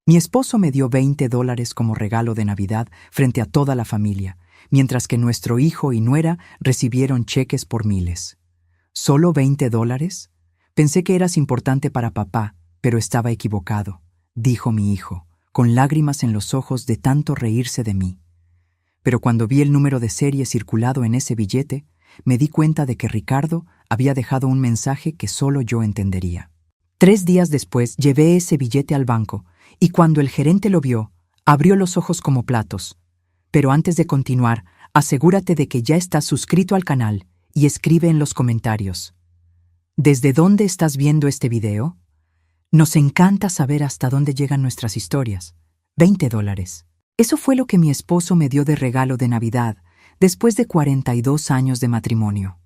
Mi esposo me dio $20 como regalo de Navidad frente a toda la familia, mientras que nuestro hijo y nuera recibieron cheques por miles. ¿Solo $20? Pensé que eras importante para papá, pero estaba equivocado, dijo mi hijo, con lágrimas en los ojos de tanto reírse de mí. Pero cuando vi el número de serie circulado en ese billete, me di cuenta de que Ricardo había dejado un mensaje que solo yo entendería. 3 días después llevé ese billete al banco, y cuando el gerente lo vio, abrió los ojos como platos. Pero antes de continuar, asegúrate de que ya estás suscrito al canal y escribe en los comentarios. ¿Desde dónde estás viendo este video? Nos encanta saber hasta dónde llegan nuestras historias. $20. Eso fue lo que mi esposo me dio de regalo de Navidad, después de 42 años de matrimonio.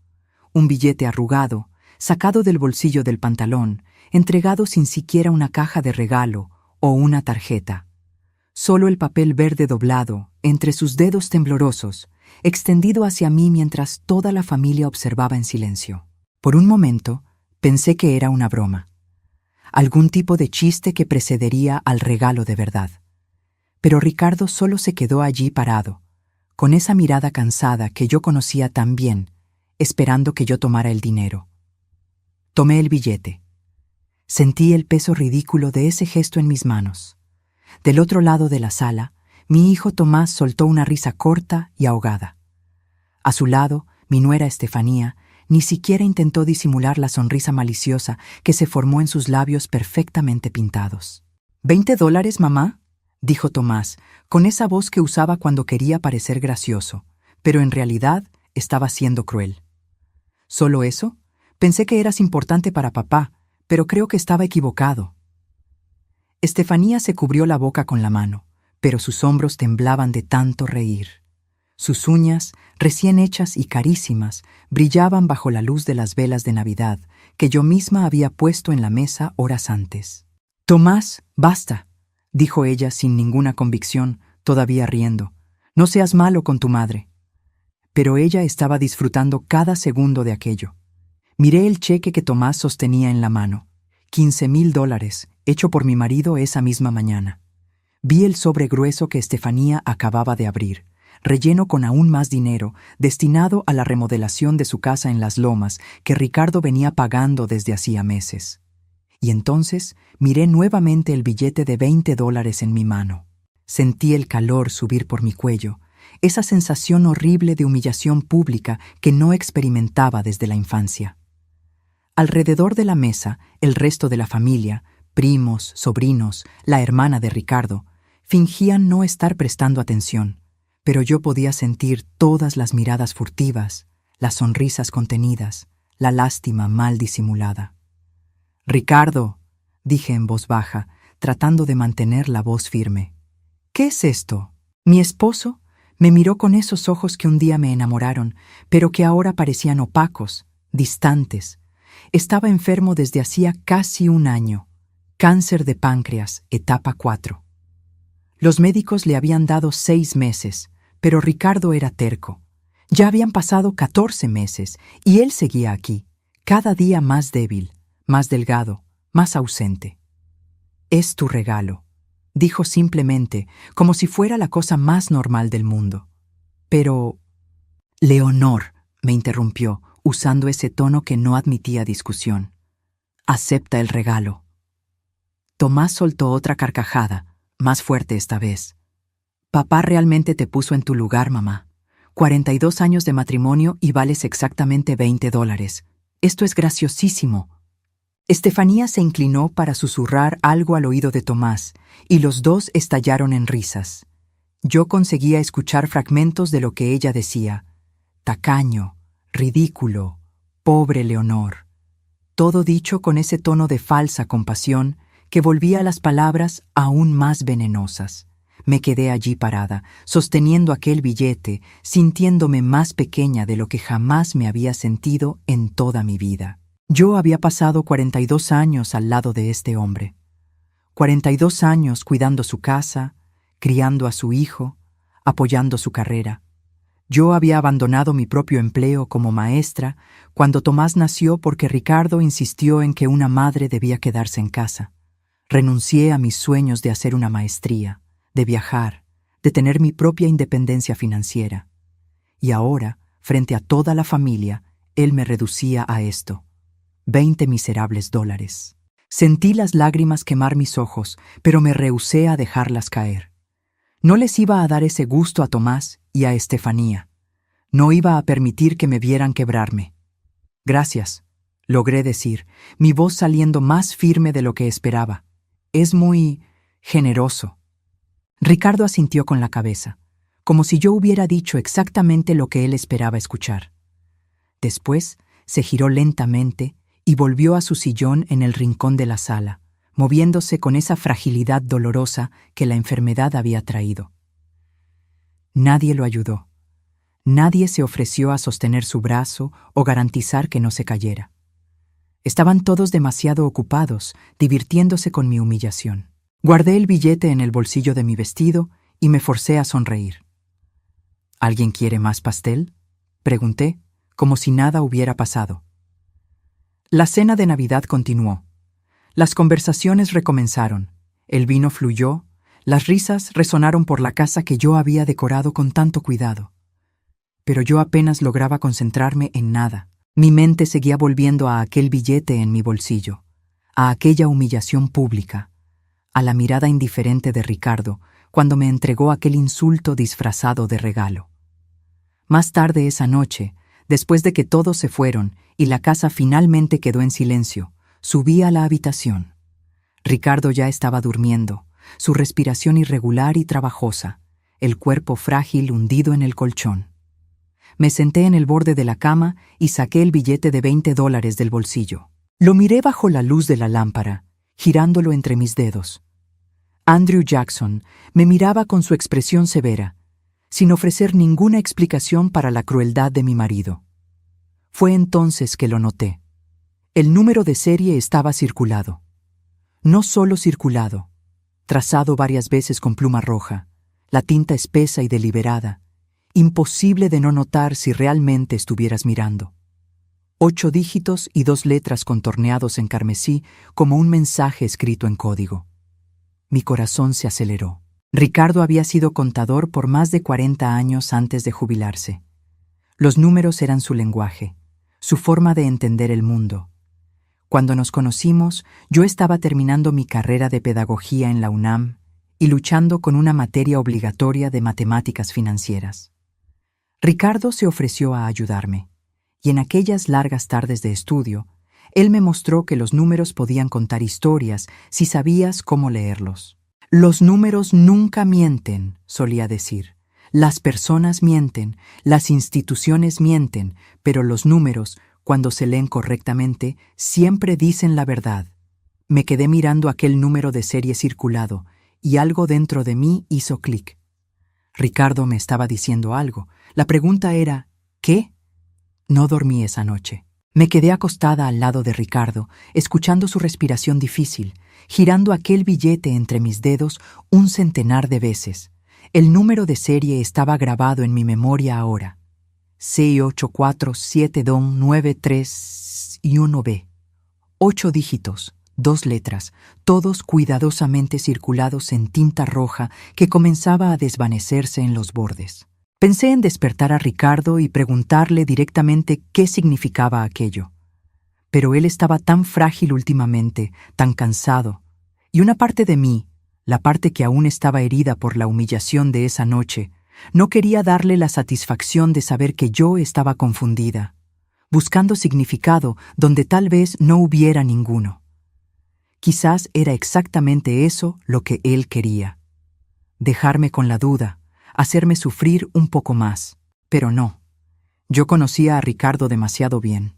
Un billete arrugado, sacado del bolsillo del pantalón, entregado sin siquiera una caja de regalo o una tarjeta. Solo el papel verde doblado, entre sus dedos temblorosos, extendido hacia mí mientras toda la familia observaba en silencio. Por un momento, pensé que era una broma. Algún tipo de chiste que precedería al regalo de verdad. Pero Ricardo solo se quedó allí parado, con esa mirada cansada que yo conocía tan bien, esperando que yo tomara el dinero. Tomé el billete. Sentí el peso ridículo de ese gesto en mis manos. Del otro lado de la sala, mi hijo Tomás soltó una risa corta y ahogada. A su lado, mi nuera Estefanía ni siquiera intentó disimular la sonrisa maliciosa que se formó en sus labios perfectamente pintados. ¿$20, mamá?, dijo Tomás, con esa voz que usaba cuando quería parecer gracioso, pero en realidad estaba siendo cruel. ¿Solo eso? Pensé que eras importante para papá, pero creo que estaba equivocado. Estefanía se cubrió la boca con la mano, pero sus hombros temblaban de tanto reír. Sus uñas, recién hechas y carísimas, brillaban bajo la luz de las velas de Navidad que yo misma había puesto en la mesa horas antes. «Tomás, basta», dijo ella sin ninguna convicción, todavía riendo. «No seas malo con tu madre». Pero ella estaba disfrutando cada segundo de aquello. Miré el cheque que Tomás sostenía en la mano. $15,000, hecho por mi marido esa misma mañana. Vi el sobre grueso que Estefanía acababa de abrir, relleno con aún más dinero, destinado a la remodelación de su casa en Las Lomas, que Ricardo venía pagando desde hacía meses. Y entonces miré nuevamente el billete de $20 en mi mano. Sentí el calor subir por mi cuello, esa sensación horrible de humillación pública que no experimentaba desde la infancia. Alrededor de la mesa, el resto de la familia, primos, sobrinos, la hermana de Ricardo, fingían no estar prestando atención, pero yo podía sentir todas las miradas furtivas, las sonrisas contenidas, la lástima mal disimulada. «Ricardo», dije en voz baja, tratando de mantener la voz firme. «¿Qué es esto?» Mi esposo me miró con esos ojos que un día me enamoraron, pero que ahora parecían opacos, distantes. Estaba enfermo desde hacía casi un año. Cáncer de páncreas, etapa 4. Los médicos le habían dado 6 meses, pero Ricardo era terco. Ya habían pasado 14 meses y él seguía aquí, cada día más débil, más delgado, más ausente. «Es tu regalo», dijo simplemente, como si fuera la cosa más normal del mundo. «Pero...» «Leonor», me interrumpió, usando ese tono que no admitía discusión. «Acepta el regalo». Tomás soltó otra carcajada, más fuerte esta vez. «Papá realmente te puso en tu lugar, mamá. 42 años de matrimonio y vales exactamente $20. Esto es graciosísimo». Estefanía se inclinó para susurrar algo al oído de Tomás, y los dos estallaron en risas. Yo conseguía escuchar fragmentos de lo que ella decía. Tacaño, ridículo, pobre Leonor. Todo dicho con ese tono de falsa compasión que volvía las palabras aún más venenosas. Me quedé allí parada, sosteniendo aquel billete, sintiéndome más pequeña de lo que jamás me había sentido en toda mi vida. Yo había pasado 42 años al lado de este hombre. 42 años cuidando su casa, criando a su hijo, apoyando su carrera. Yo había abandonado mi propio empleo como maestra cuando Tomás nació porque Ricardo insistió en que una madre debía quedarse en casa. Renuncié a mis sueños de hacer una maestría, de viajar, de tener mi propia independencia financiera. Y ahora, frente a toda la familia, él me reducía a esto: 20 miserables dólares. Sentí las lágrimas quemar mis ojos, pero me rehusé a dejarlas caer. No les iba a dar ese gusto a Tomás y a Estefanía. No iba a permitir que me vieran quebrarme. Gracias, logré decir, mi voz saliendo más firme de lo que esperaba. Es muy generoso. Ricardo asintió con la cabeza, como si yo hubiera dicho exactamente lo que él esperaba escuchar. Después se giró lentamente y volvió a su sillón en el rincón de la sala, moviéndose con esa fragilidad dolorosa que la enfermedad había traído. Nadie lo ayudó. Nadie se ofreció a sostener su brazo o garantizar que no se cayera. Estaban todos demasiado ocupados, divirtiéndose con mi humillación. Guardé el billete en el bolsillo de mi vestido y me forcé a sonreír. ¿Alguien quiere más pastel?, pregunté, como si nada hubiera pasado. La cena de Navidad continuó. Las conversaciones recomenzaron, el vino fluyó, las risas resonaron por la casa que yo había decorado con tanto cuidado. Pero yo apenas lograba concentrarme en nada. Mi mente seguía volviendo a aquel billete en mi bolsillo, a aquella humillación pública, a la mirada indiferente de Ricardo cuando me entregó aquel insulto disfrazado de regalo. Más tarde esa noche, después de que todos se fueron y la casa finalmente quedó en silencio, subí a la habitación. Ricardo ya estaba durmiendo, su respiración irregular y trabajosa, el cuerpo frágil hundido en el colchón. Me senté en el borde de la cama y saqué el billete de 20 dólares del bolsillo. Lo miré bajo la luz de la lámpara, girándolo entre mis dedos. Andrew Jackson me miraba con su expresión severa, sin ofrecer ninguna explicación para la crueldad de mi marido. Fue entonces que lo noté. El número de serie estaba circulado. No solo circulado, trazado varias veces con pluma roja, la tinta espesa y deliberada, imposible de no notar si realmente estuvieras mirando. 8 dígitos y 2 letras contorneados en carmesí como un mensaje escrito en código. Mi corazón se aceleró. Ricardo había sido contador por más de 40 años antes de jubilarse. Los números eran su lenguaje, su forma de entender el mundo. Cuando nos conocimos, yo estaba terminando mi carrera de pedagogía en la UNAM y luchando con una materia obligatoria de matemáticas financieras. Ricardo se ofreció a ayudarme, y en aquellas largas tardes de estudio, él me mostró que los números podían contar historias si sabías cómo leerlos. Los números nunca mienten, solía decir. Las personas mienten, las instituciones mienten, pero los números, cuando se leen correctamente, siempre dicen la verdad. Me quedé mirando aquel número de serie circulado, y algo dentro de mí hizo clic. Ricardo me estaba diciendo algo. La pregunta era, ¿qué? No dormí esa noche. Me quedé acostada al lado de Ricardo, escuchando su respiración difícil, girando aquel billete entre mis dedos 100 de veces. El número de serie estaba grabado en mi memoria ahora. 6847293-1B. 8 dígitos, 2 letras, todos cuidadosamente circulados en tinta roja que comenzaba a desvanecerse en los bordes. Pensé en despertar a Ricardo y preguntarle directamente qué significaba aquello. Pero él estaba tan frágil últimamente, tan cansado, y una parte de mí, la parte que aún estaba herida por la humillación de esa noche, no quería darle la satisfacción de saber que yo estaba confundida, buscando significado donde tal vez no hubiera ninguno. Quizás era exactamente eso lo que él quería. Dejarme con la duda, hacerme sufrir un poco más. Pero no. Yo conocía a Ricardo demasiado bien.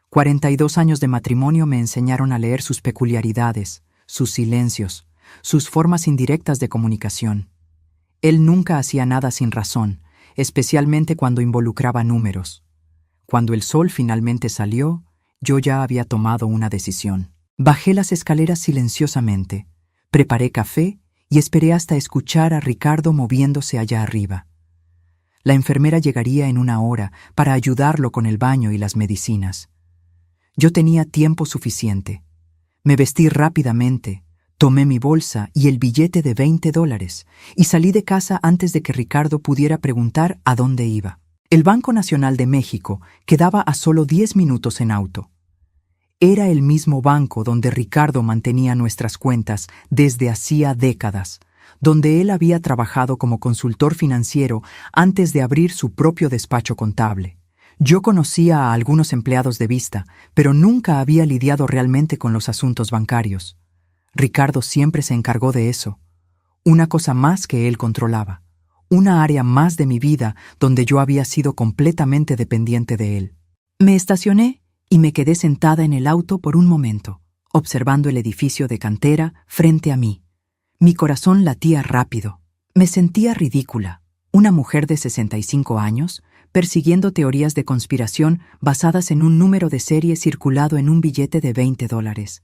42 años de matrimonio me enseñaron a leer sus peculiaridades, sus silencios, sus formas indirectas de comunicación. Él nunca hacía nada sin razón, especialmente cuando involucraba números. Cuando el sol finalmente salió, yo ya había tomado una decisión. Bajé las escaleras silenciosamente, preparé café y esperé hasta escuchar a Ricardo moviéndose allá arriba. La enfermera llegaría en 1 hora para ayudarlo con el baño y las medicinas. Yo tenía tiempo suficiente. Me vestí rápidamente, Tomé mi bolsa y el billete de $20 y salí de casa antes de que Ricardo pudiera preguntar a dónde iba. El Banco Nacional de México quedaba a solo 10 minutos en auto. Era el mismo banco donde Ricardo mantenía nuestras cuentas desde hacía décadas, donde él había trabajado como consultor financiero antes de abrir su propio despacho contable. Yo conocía a algunos empleados de vista, pero nunca había lidiado realmente con los asuntos bancarios. Ricardo siempre se encargó de eso, una cosa más que él controlaba, una área más de mi vida donde yo había sido completamente dependiente de él. Me estacioné y me quedé sentada en el auto por un momento, observando el edificio de cantera frente a mí. Mi corazón latía rápido. Me sentía ridícula, una mujer de 65 años, persiguiendo teorías de conspiración basadas en un número de serie circulado en un billete de $20.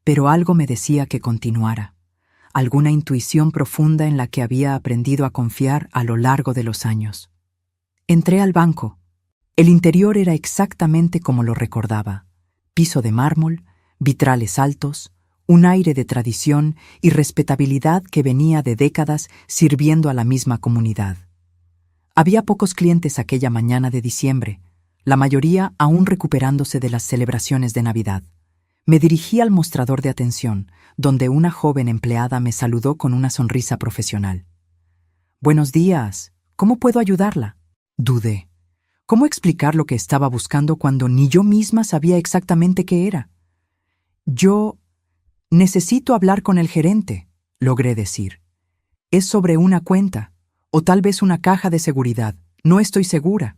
Pero algo me decía que continuara, alguna intuición profunda en la que había aprendido a confiar a lo largo de los años. Entré al banco. El interior era exactamente como lo recordaba: piso de mármol, vitrales altos, un aire de tradición y respetabilidad que venía de décadas sirviendo a la misma comunidad. Había pocos clientes aquella mañana de diciembre, la mayoría aún recuperándose de las celebraciones de Navidad. Me dirigí al mostrador de atención, donde una joven empleada me saludó con una sonrisa profesional. «Buenos días. ¿Cómo puedo ayudarla?». Dudé. ¿Cómo explicar lo que estaba buscando cuando ni yo misma sabía exactamente qué era? «Yo necesito hablar con el gerente», logré decir. «Es sobre una cuenta, o tal vez una caja de seguridad. No estoy segura».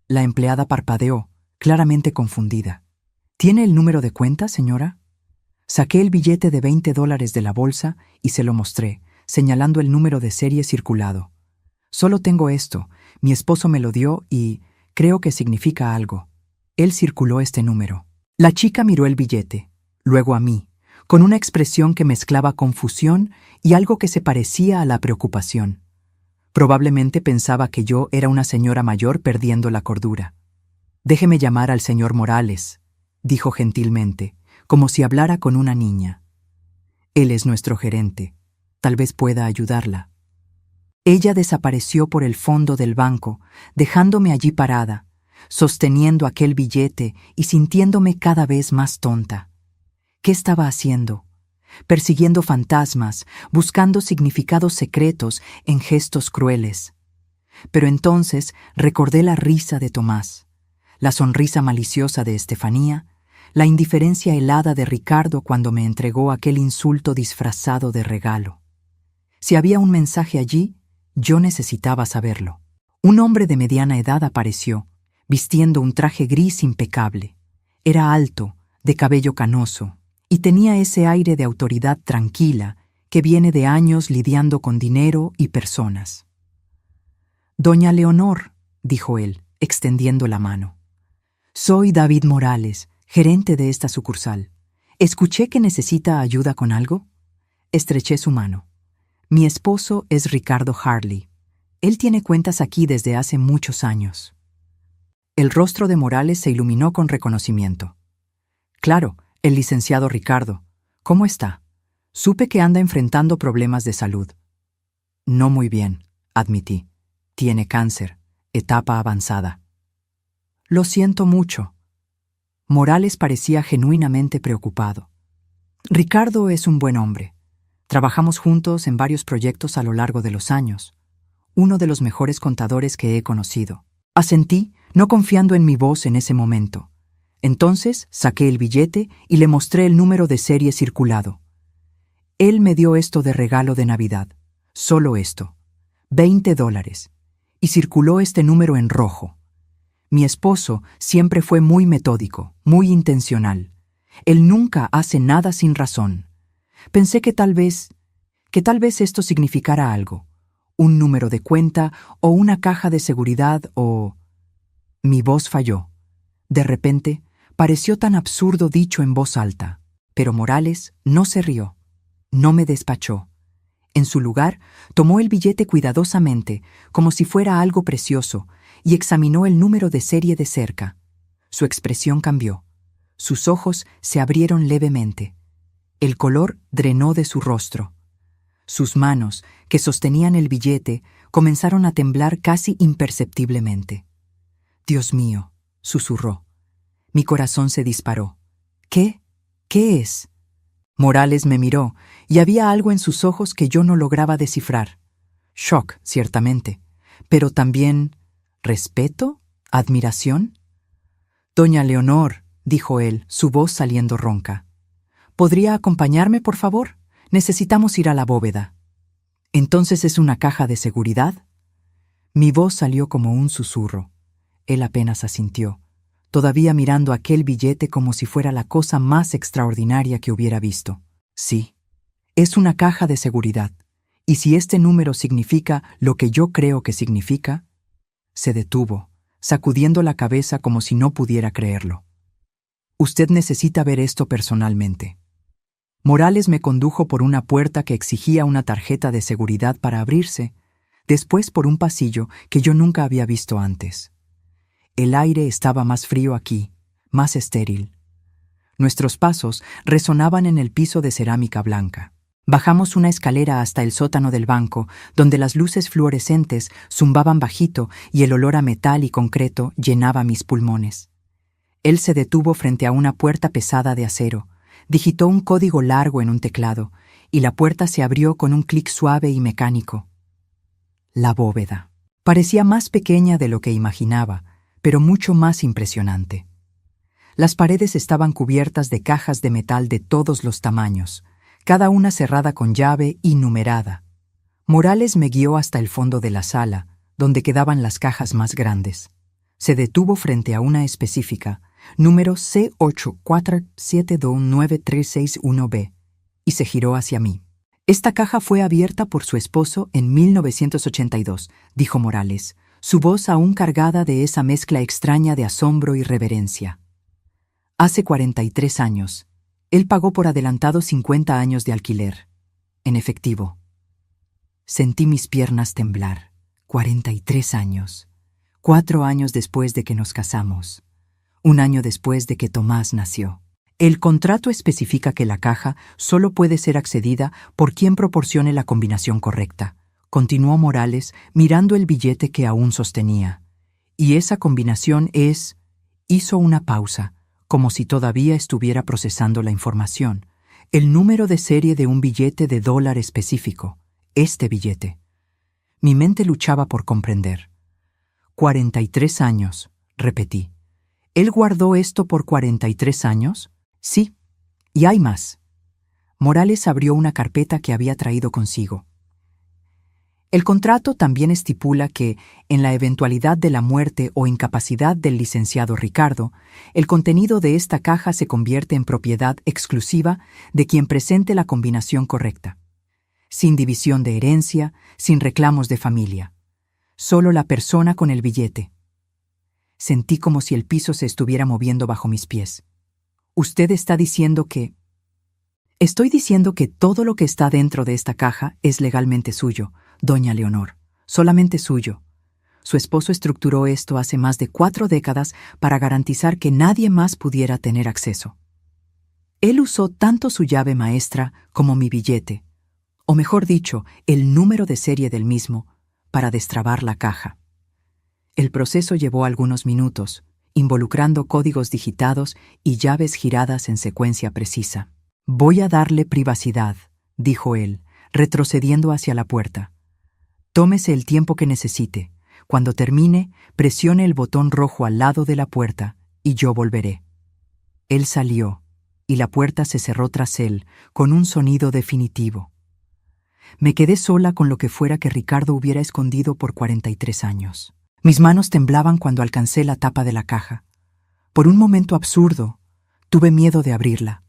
La empleada parpadeó, claramente confundida. «¿Tiene el número de cuenta, señora?». Saqué el billete de $20 de la bolsa y se lo mostré, señalando el número de serie circulado. «Solo tengo esto. Mi esposo me lo dio y creo que significa algo. Él circuló este número». La chica miró el billete, luego a mí, con una expresión que mezclaba confusión y algo que se parecía a la preocupación. Probablemente pensaba que yo era una señora mayor perdiendo la cordura. «Déjeme llamar al señor Morales», dijo gentilmente, como si hablara con una niña. «Él es nuestro gerente. Tal vez pueda ayudarla». Ella desapareció por el fondo del banco, dejándome allí parada, sosteniendo aquel billete y sintiéndome cada vez más tonta. ¿Qué estaba haciendo? Persiguiendo fantasmas, buscando significados secretos en gestos crueles. Pero entonces recordé la risa de Tomás, la sonrisa maliciosa de Estefanía, la indiferencia helada de Ricardo cuando me entregó aquel insulto disfrazado de regalo. Si había un mensaje allí, yo necesitaba saberlo. Un hombre de mediana edad apareció, vistiendo un traje gris impecable. Era alto, de cabello canoso, y tenía ese aire de autoridad tranquila que viene de años lidiando con dinero y personas. «Doña Leonor», dijo él, extendiendo la mano. «Soy David Morales, gerente de esta sucursal. ¿Escuché que necesita ayuda con algo?». Estreché su mano. «Mi esposo es Ricardo Harley. Él tiene cuentas aquí desde hace muchos años». El rostro de Morales se iluminó con reconocimiento. «Claro, el licenciado Ricardo. ¿Cómo está? Supe que anda enfrentando problemas de salud». «No muy bien», admití. «Tiene cáncer, etapa avanzada». «Lo siento mucho». Morales parecía genuinamente preocupado. «Ricardo es un buen hombre. Trabajamos juntos en varios proyectos a lo largo de los años. Uno de los mejores contadores que he conocido». Asentí, no confiando en mi voz en ese momento. Entonces saqué el billete y le mostré el número de serie circulado. Él me dio esto de regalo de Navidad. Solo esto. $20. Y circuló este número en rojo. Mi esposo siempre fue muy metódico, muy intencional. Él nunca hace nada sin razón. Pensé que tal vez esto significara algo. Un número de cuenta o una caja de seguridad o... Mi voz falló. De repente, pareció tan absurdo dicho en voz alta. Pero Morales no se rió. No me despachó. En su lugar, tomó el billete cuidadosamente, como si fuera algo precioso, y examinó el número de serie de cerca. Su expresión cambió. Sus ojos se abrieron levemente. El color drenó de su rostro. Sus manos, que sostenían el billete, comenzaron a temblar casi imperceptiblemente. «Dios mío», susurró. Mi corazón se disparó. «¿Qué? ¿Qué es?» Morales me miró, y había algo en sus ojos que yo no lograba descifrar. Shock, ciertamente, pero también respeto, admiración. «Doña Leonor», dijo él, su voz saliendo ronca. «¿Podría acompañarme, por favor? Necesitamos ir a la bóveda». «¿Entonces es una caja de seguridad?» Mi voz salió como un susurro. Él apenas asintió, todavía mirando aquel billete como si fuera la cosa más extraordinaria que hubiera visto. «Sí, es una caja de seguridad. Y si este número significa lo que yo creo que significa...» Se detuvo, sacudiendo la cabeza como si no pudiera creerlo. «Usted necesita ver esto personalmente». Morales me condujo por una puerta que exigía una tarjeta de seguridad para abrirse, después por un pasillo que yo nunca había visto antes. El aire estaba más frío aquí, más estéril. Nuestros pasos resonaban en el piso de cerámica blanca. Bajamos una escalera hasta el sótano del banco, donde las luces fluorescentes zumbaban bajito y el olor a metal y concreto llenaba mis pulmones. Él se detuvo frente a una puerta pesada de acero, digitó un código largo en un teclado, y la puerta se abrió con un clic suave y mecánico. La bóveda. Parecía más pequeña de lo que imaginaba, pero mucho más impresionante. Las paredes estaban cubiertas de cajas de metal de todos los tamaños, cada una cerrada con llave y numerada. Morales me guió hasta el fondo de la sala, donde quedaban las cajas más grandes. Se detuvo frente a una específica, número C8472931B, y se giró hacia mí. «Esta caja fue abierta por su esposo en 1982», dijo Morales, su voz aún cargada de esa mezcla extraña de asombro y reverencia. «Hace 43 años. Él pagó por adelantado 50 años de alquiler, en efectivo». Sentí mis piernas temblar. 43 años. 4 años después de que nos casamos. 1 año después de que Tomás nació. El contrato especifica que la caja solo puede ser accedida por quien proporcione la combinación correcta, continuó Morales mirando el billete que aún sostenía. Y esa combinación es... Hizo una pausa, como si todavía estuviera procesando la información. El número de serie de un billete de $1 específico. Este billete. Mi mente luchaba por comprender. 43 años, repetí. ¿Él guardó esto por 43 años? Sí, y hay más. Morales abrió una carpeta que había traído consigo. El contrato también estipula que, en la eventualidad de la muerte o incapacidad del licenciado Ricardo, el contenido de esta caja se convierte en propiedad exclusiva de quien presente la combinación correcta. Sin división de herencia, sin reclamos de familia. Solo la persona con el billete. Sentí como si el piso se estuviera moviendo bajo mis pies. «Usted está diciendo que...» «Estoy diciendo que todo lo que está dentro de esta caja es legalmente suyo, doña Leonor, solamente suyo. Su esposo estructuró esto hace más de 4 décadas para garantizar que nadie más pudiera tener acceso. Él usó tanto su llave maestra como mi billete, o mejor dicho, el número de serie del mismo, para destrabar la caja. El proceso llevó algunos minutos, involucrando códigos digitados y llaves giradas en secuencia precisa. «Voy a darle privacidad», dijo él, retrocediendo hacia la puerta. «Tómese el tiempo que necesite. Cuando termine, presione el botón rojo al lado de la puerta y yo volveré». Él salió, y la puerta se cerró tras él, con un sonido definitivo. Me quedé sola con lo que fuera que Ricardo hubiera escondido por 43 años. Mis manos temblaban cuando alcancé la tapa de la caja. Por un momento absurdo, tuve miedo de abrirla,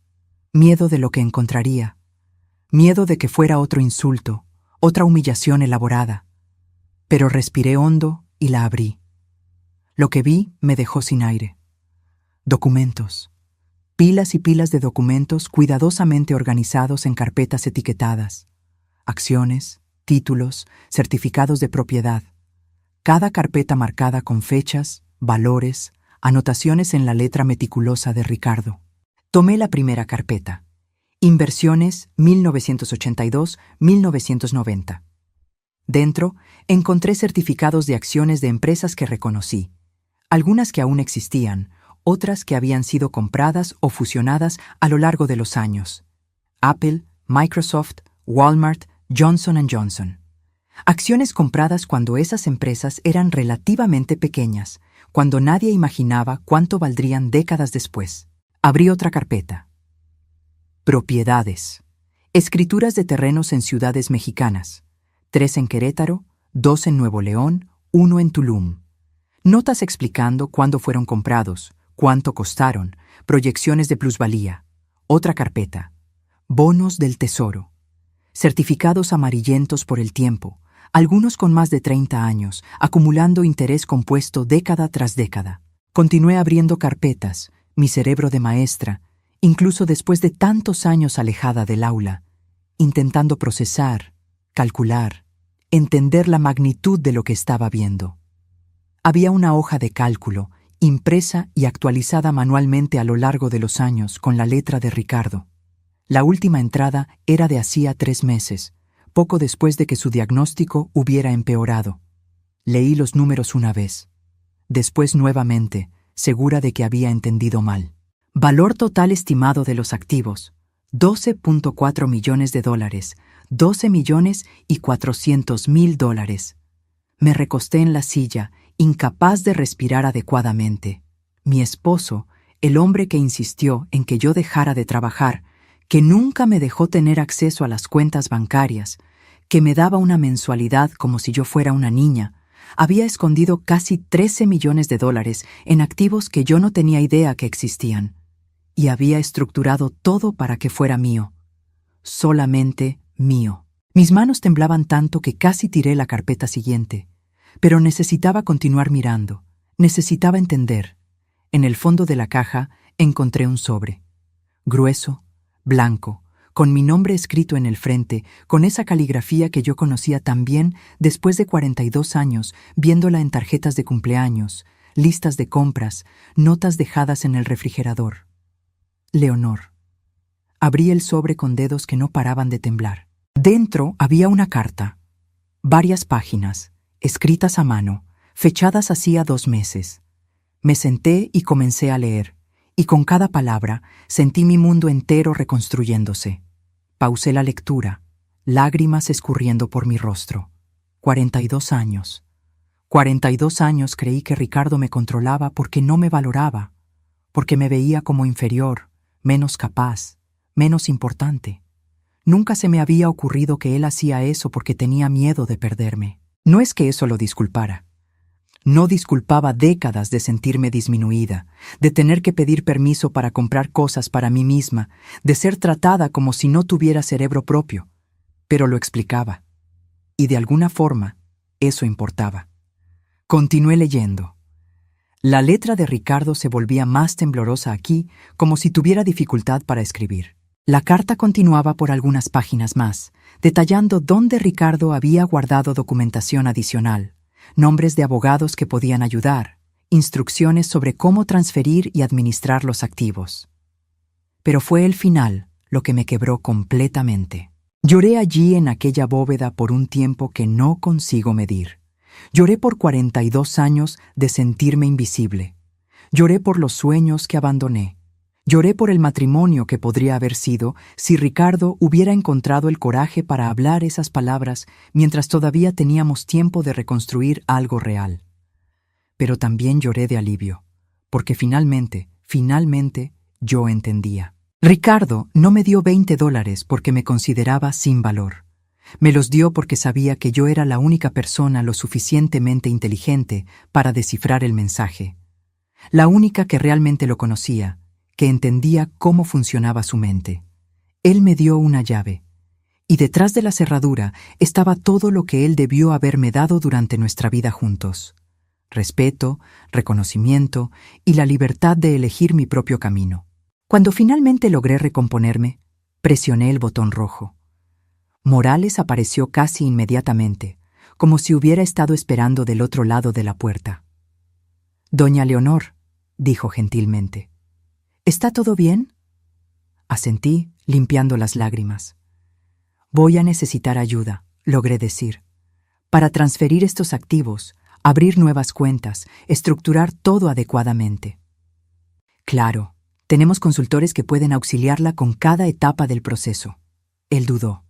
miedo de lo que encontraría, miedo de que fuera otro insulto, otra humillación elaborada. Pero respiré hondo y la abrí. Lo que vi me dejó sin aire. Documentos. Pilas y pilas de documentos cuidadosamente organizados en carpetas etiquetadas. Acciones, títulos, certificados de propiedad. Cada carpeta marcada con fechas, valores, anotaciones en la letra meticulosa de Ricardo. Tomé la primera carpeta. Inversiones 1982-1990. Dentro, encontré certificados de acciones de empresas que reconocí, algunas que aún existían, otras que habían sido compradas o fusionadas a lo largo de los años. Apple, Microsoft, Walmart, Johnson & Johnson. Acciones compradas cuando esas empresas eran relativamente pequeñas, cuando nadie imaginaba cuánto valdrían décadas después. Abrí otra carpeta. Propiedades. Escrituras de terrenos en ciudades mexicanas. 3 en Querétaro, 2 en Nuevo León, 1 en Tulum. Notas explicando cuándo fueron comprados, cuánto costaron, proyecciones de plusvalía. Otra carpeta. Bonos del tesoro. Certificados amarillentos por el tiempo, algunos con más de 30 años, acumulando interés compuesto década tras década. Continué abriendo carpetas, mi cerebro de maestra, incluso después de tantos años alejada del aula, intentando procesar, calcular, entender la magnitud de lo que estaba viendo. Había una hoja de cálculo, impresa y actualizada manualmente a lo largo de los años con la letra de Ricardo. La última entrada era de hacía 3 meses, poco después de que su diagnóstico hubiera empeorado. Leí los números una vez. Después nuevamente, segura de que había entendido mal. Valor total estimado de los activos, $12.4 millones, $12.400.000. Me recosté en la silla, incapaz de respirar adecuadamente. Mi esposo, el hombre que insistió en que yo dejara de trabajar, que nunca me dejó tener acceso a las cuentas bancarias, que me daba una mensualidad como si yo fuera una niña, había escondido casi $13 millones en activos que yo no tenía idea que existían, y había estructurado todo para que fuera mío, solamente mío. Mis manos temblaban tanto que casi tiré la carpeta siguiente, pero necesitaba continuar mirando, necesitaba entender. En el fondo de la caja encontré un sobre, grueso, blanco, con mi nombre escrito en el frente, con esa caligrafía que yo conocía tan bien después de 42 años, viéndola en tarjetas de cumpleaños, listas de compras, notas dejadas en el refrigerador. Leonor. Abrí el sobre con dedos que no paraban de temblar. Dentro había una carta, varias páginas, escritas a mano, fechadas hacía 2 meses. Me senté y comencé a leer, y con cada palabra sentí mi mundo entero reconstruyéndose. Pausé la lectura, lágrimas escurriendo por mi rostro. 42 años. 42 años creí que Ricardo me controlaba porque no me valoraba, porque me veía como inferior, menos capaz, menos importante. Nunca se me había ocurrido que él hacía eso porque tenía miedo de perderme. No es que eso lo disculpara. No disculpaba décadas de sentirme disminuida, de tener que pedir permiso para comprar cosas para mí misma, de ser tratada como si no tuviera cerebro propio, pero lo explicaba. Y de alguna forma, eso importaba. Continué leyendo. La letra de Ricardo se volvía más temblorosa aquí, como si tuviera dificultad para escribir. La carta continuaba por algunas páginas más, detallando dónde Ricardo había guardado documentación adicional, nombres de abogados que podían ayudar, instrucciones sobre cómo transferir y administrar los activos. Pero fue el final lo que me quebró completamente. Lloré allí en aquella bóveda por un tiempo que no consigo medir. Lloré por 42 años de sentirme invisible. Lloré por los sueños que abandoné. Lloré por el matrimonio que podría haber sido si Ricardo hubiera encontrado el coraje para hablar esas palabras mientras todavía teníamos tiempo de reconstruir algo real. Pero también lloré de alivio, porque finalmente yo entendía. Ricardo no me dio $20 porque me consideraba sin valor. Me los dio porque sabía que yo era la única persona lo suficientemente inteligente para descifrar el mensaje. La única que realmente lo conocía, que entendía cómo funcionaba su mente. Él me dio una llave, y detrás de la cerradura estaba todo lo que él debió haberme dado durante nuestra vida juntos: respeto, reconocimiento y la libertad de elegir mi propio camino. Cuando finalmente logré recomponerme, presioné el botón rojo. Morales apareció casi inmediatamente, como si hubiera estado esperando del otro lado de la puerta. «Doña Leonor», dijo gentilmente, «¿está todo bien?» asentí, limpiando las lágrimas. Voy a necesitar ayuda, logré decir, para transferir estos activos, abrir nuevas cuentas, estructurar todo adecuadamente. Claro, tenemos consultores que pueden auxiliarla con cada etapa del proceso. Él dudó.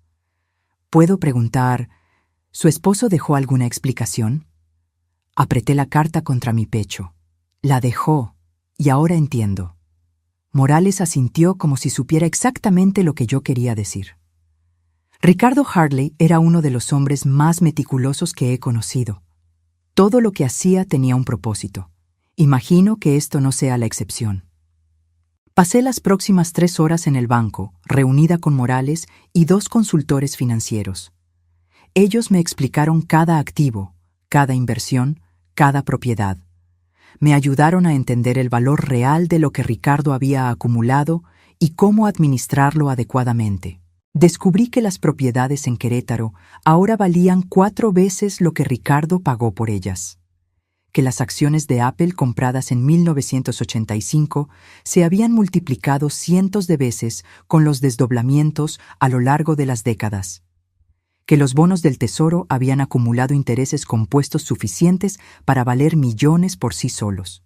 ¿Puedo preguntar, ¿su esposo dejó alguna explicación? Apreté la carta contra mi pecho. La dejó, y ahora entiendo. Morales asintió como si supiera exactamente lo que yo quería decir. Ricardo Hartley era uno de los hombres más meticulosos que he conocido. Todo lo que hacía tenía un propósito. Imagino que esto no sea la excepción. Pasé las próximas 3 horas en el banco, reunida con Morales y 2 consultores financieros. Ellos me explicaron cada activo, cada inversión, cada propiedad. Me ayudaron a entender el valor real de lo que Ricardo había acumulado y cómo administrarlo adecuadamente. Descubrí que las propiedades en Querétaro ahora valían 4 veces lo que Ricardo pagó por ellas. Que las acciones de Apple compradas en 1985 se habían multiplicado cientos de veces con los desdoblamientos a lo largo de las décadas. Que los bonos del Tesoro habían acumulado intereses compuestos suficientes para valer millones por sí solos.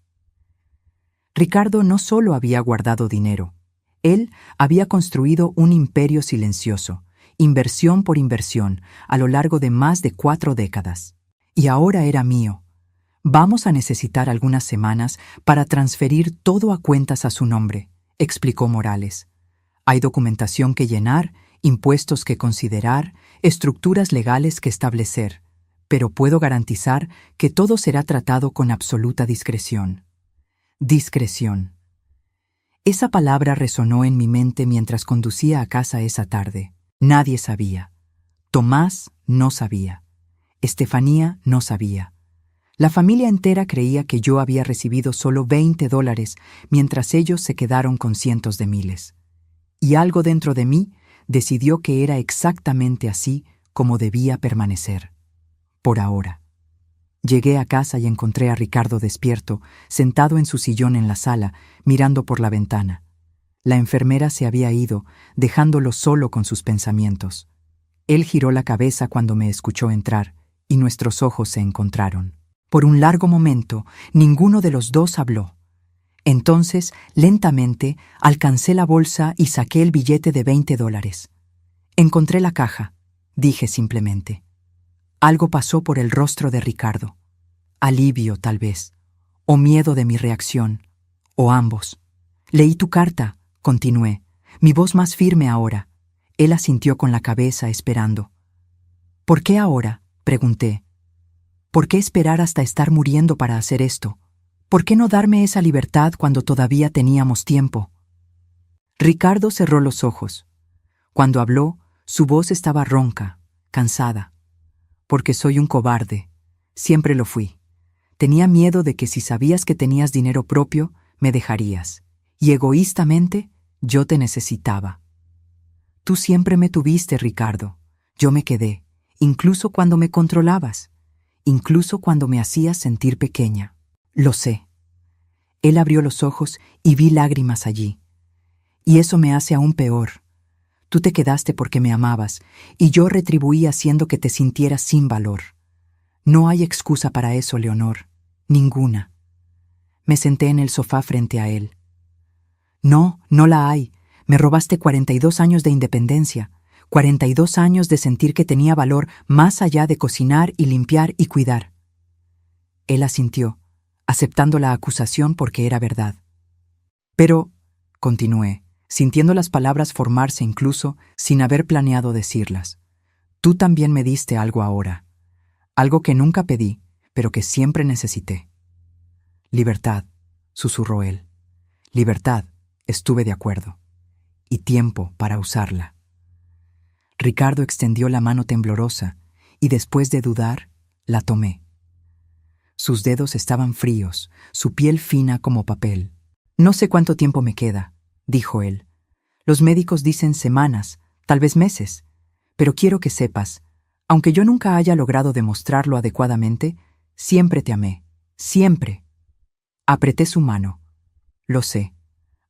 Ricardo no solo había guardado dinero, él había construido un imperio silencioso, inversión por inversión, a lo largo de más de 4 décadas. Y ahora era mío. Vamos a necesitar algunas semanas para transferir todo a cuentas a su nombre, explicó Morales. Hay documentación que llenar, impuestos que considerar, estructuras legales que establecer, pero puedo garantizar que todo será tratado con absoluta discreción. Discreción. Esa palabra resonó en mi mente mientras conducía a casa esa tarde. Nadie sabía. Tomás no sabía. Estefanía no sabía. La familia entera creía que yo había recibido solo $20, mientras ellos se quedaron con cientos de miles. Y algo dentro de mí decidió que era exactamente así como debía permanecer. Por ahora. Llegué a casa y encontré a Ricardo despierto, sentado en su sillón en la sala, mirando por la ventana. La enfermera se había ido, dejándolo solo con sus pensamientos. Él giró la cabeza cuando me escuchó entrar, y nuestros ojos se encontraron. Por un largo momento, ninguno de los dos habló. Entonces, lentamente, alcancé la bolsa y saqué el billete de $20. Encontré la caja, dije simplemente. Algo pasó por el rostro de Ricardo. Alivio, tal vez, o miedo de mi reacción, o ambos. Leí tu carta, continué, mi voz más firme ahora. Él asintió con la cabeza, esperando. ¿Por qué ahora?, pregunté. ¿Por qué esperar hasta estar muriendo para hacer esto? ¿Por qué no darme esa libertad cuando todavía teníamos tiempo? Ricardo cerró los ojos. Cuando habló, su voz estaba ronca, cansada. Porque soy un cobarde. Siempre lo fui. Tenía miedo de que si sabías que tenías dinero propio, me dejarías. Y egoístamente, yo te necesitaba. Tú siempre me tuviste, Ricardo. Yo me quedé, incluso cuando me controlabas. Incluso cuando me hacías sentir pequeña. Lo sé. Él abrió los ojos y vi lágrimas allí. Y eso me hace aún peor. Tú te quedaste porque me amabas, y yo retribuí haciendo que te sintieras sin valor. No hay excusa para eso, Leonor. Ninguna. Me senté en el sofá frente a él. No, no la hay. Me robaste 42 años de independencia. 42 años de sentir que tenía valor más allá de cocinar y limpiar y cuidar. Él asintió, aceptando la acusación porque era verdad. Pero, continué, sintiendo las palabras formarse incluso sin haber planeado decirlas, tú también me diste algo ahora, algo que nunca pedí, pero que siempre necesité. Libertad, susurró él. Libertad, estuve de acuerdo. Y tiempo para usarla. Ricardo extendió la mano temblorosa y después de dudar, la tomé. Sus dedos estaban fríos, su piel fina como papel. No sé cuánto tiempo me queda, dijo él. Los médicos dicen semanas, tal vez meses, pero quiero que sepas, aunque yo nunca haya logrado demostrarlo adecuadamente, siempre te amé, siempre. Apreté su mano. Lo sé.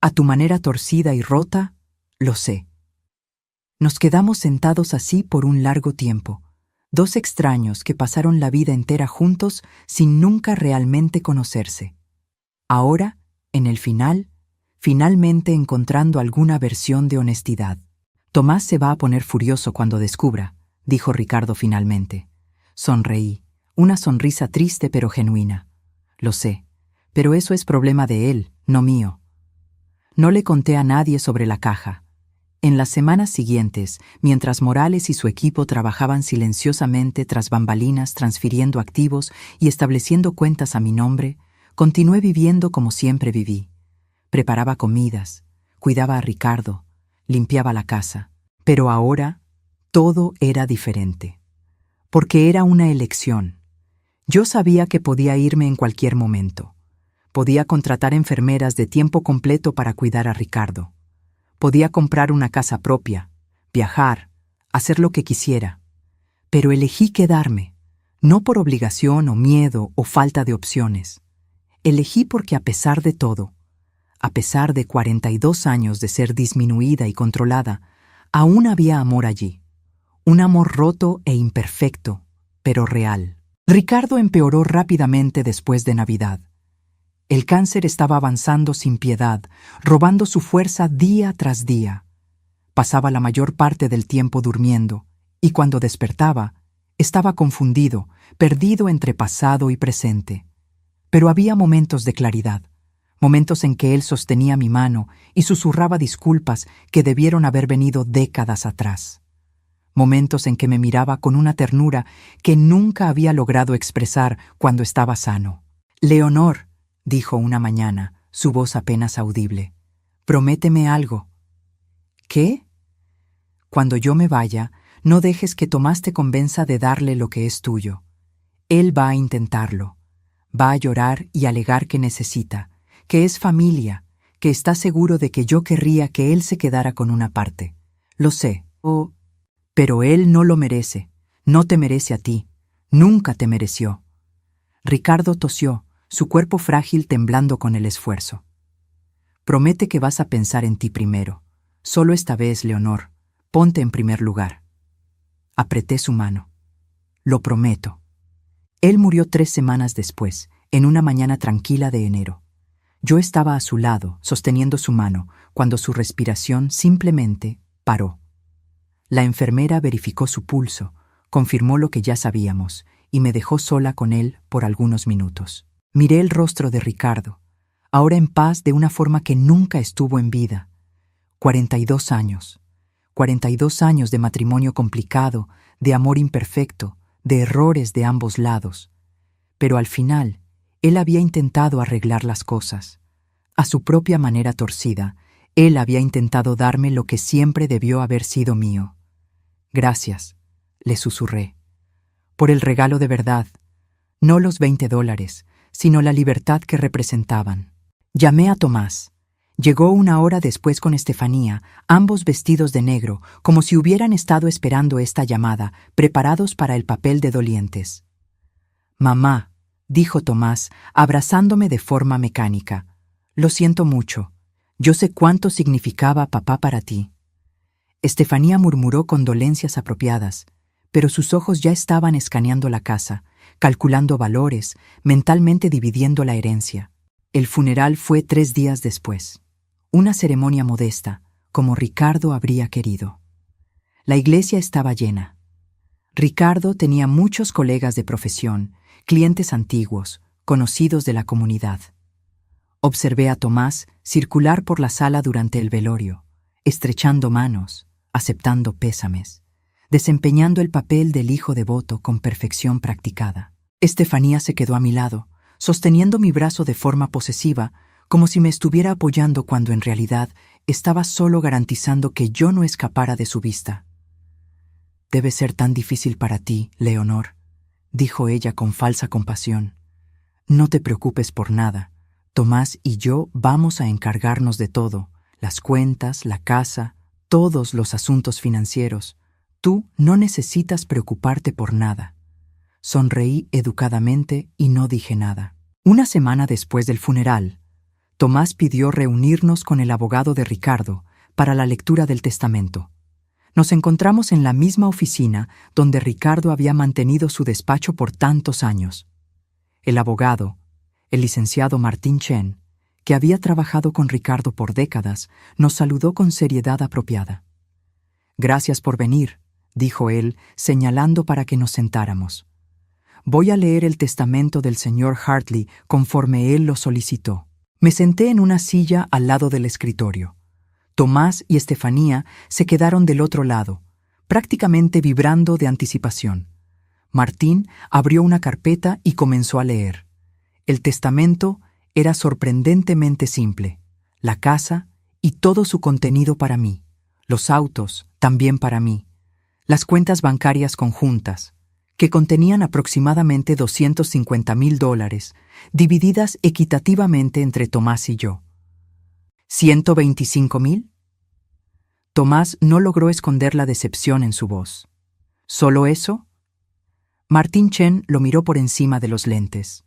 A tu manera torcida y rota, Lo sé. Nos quedamos sentados así por un largo tiempo, dos extraños que pasaron la vida entera juntos sin nunca realmente conocerse. Ahora, en el final, finalmente encontrando alguna versión de honestidad. Tomás se va a poner furioso cuando descubra, dijo Ricardo finalmente. Sonreí, una sonrisa triste pero genuina. Lo sé, pero eso es problema de él, no mío. No le conté a nadie sobre la caja. En las semanas siguientes, mientras Morales y su equipo trabajaban silenciosamente tras bambalinas transfiriendo activos y estableciendo cuentas a mi nombre, continué viviendo como siempre viví. Preparaba comidas, cuidaba a Ricardo, limpiaba la casa. Pero ahora, todo era diferente. Porque era una elección. Yo sabía que podía irme en cualquier momento. Podía contratar enfermeras de tiempo completo para cuidar a Ricardo. Podía comprar una casa propia, viajar, hacer lo que quisiera. Pero elegí quedarme, no por obligación o miedo o falta de opciones. Elegí porque a pesar de todo, a pesar de 42 años de ser disminuida y controlada, aún había amor allí. Un amor roto e imperfecto, pero real. Ricardo empeoró rápidamente después de Navidad. El cáncer estaba avanzando sin piedad, robando su fuerza día tras día. Pasaba la mayor parte del tiempo durmiendo, y cuando despertaba, estaba confundido, perdido entre pasado y presente. Pero había momentos de claridad, momentos en que él sostenía mi mano y susurraba disculpas que debieron haber venido décadas atrás. Momentos en que me miraba con una ternura que nunca había logrado expresar cuando estaba sano. «Leonor», dijo una mañana, su voz apenas audible, «prométeme algo». «¿Qué?» «Cuando yo me vaya, no dejes que Tomás te convenza de darle lo que es tuyo. Él va a intentarlo. Va a llorar y alegar que necesita, que es familia, que está seguro de que yo querría que él se quedara con una parte. Lo sé. Pero él no lo merece. No te merece a ti. Nunca te mereció». Ricardo tosió, su cuerpo frágil temblando con el esfuerzo. «Promete que vas a pensar en ti primero. Solo esta vez, Leonor. Ponte en primer lugar». Apreté su mano. «Lo prometo». Él murió 3 semanas después, en una mañana tranquila de enero. Yo estaba a su lado, sosteniendo su mano, cuando su respiración simplemente paró. La enfermera verificó su pulso, confirmó lo que ya sabíamos, y me dejó sola con él por algunos minutos. Miré el rostro de Ricardo, ahora en paz de una forma que nunca estuvo en vida. 42 años. 42 años de matrimonio complicado, de amor imperfecto, de errores de ambos lados. Pero al final, él había intentado arreglar las cosas. A su propia manera torcida, él había intentado darme lo que siempre debió haber sido mío. «Gracias», le susurré, «por el regalo de verdad, no los $20, sino la libertad que representaban». Llamé a Tomás. Llegó 1 hora después con Estefanía, ambos vestidos de negro, como si hubieran estado esperando esta llamada, preparados para el papel de dolientes. «Mamá», dijo Tomás, abrazándome de forma mecánica, «lo siento mucho. Yo sé cuánto significaba papá para ti». Estefanía murmuró condolencias apropiadas, pero sus ojos ya estaban escaneando la casa, calculando valores, mentalmente dividiendo la herencia. El funeral fue 3 días después. Una ceremonia modesta, como Ricardo habría querido. La iglesia estaba llena. Ricardo tenía muchos colegas de profesión, clientes antiguos, conocidos de la comunidad. Observé a Tomás circular por la sala durante el velorio, estrechando manos, aceptando pésames, desempeñando el papel del hijo devoto con perfección practicada. Estefanía se quedó a mi lado, sosteniendo mi brazo de forma posesiva, como si me estuviera apoyando cuando en realidad estaba solo garantizando que yo no escapara de su vista. «Debe ser tan difícil para ti, Leonor», dijo ella con falsa compasión. «No te preocupes por nada. Tomás y yo vamos a encargarnos de todo, las cuentas, la casa, todos los asuntos financieros. Tú no necesitas preocuparte por nada». Sonreí educadamente y no dije nada. 1 semana después del funeral, Tomás pidió reunirnos con el abogado de Ricardo para la lectura del testamento. Nos encontramos en la misma oficina donde Ricardo había mantenido su despacho por tantos años. El abogado, el licenciado Martín Chen, que había trabajado con Ricardo por décadas, nos saludó con seriedad apropiada. «Gracias por venir», dijo él, señalando para que nos sentáramos. «Voy a leer el testamento del señor Hartley conforme él lo solicitó». Me senté en una silla al lado del escritorio. Tomás y Estefanía se quedaron del otro lado, prácticamente vibrando de anticipación. Martín abrió una carpeta y comenzó a leer. El testamento era sorprendentemente simple. La casa y todo su contenido para mí. Los autos también para mí. Las cuentas bancarias conjuntas, que contenían aproximadamente $250,000, divididas equitativamente entre Tomás y yo. ¿125,000? Tomás no logró esconder la decepción en su voz. ¿Solo eso? Martín Chen lo miró por encima de los lentes.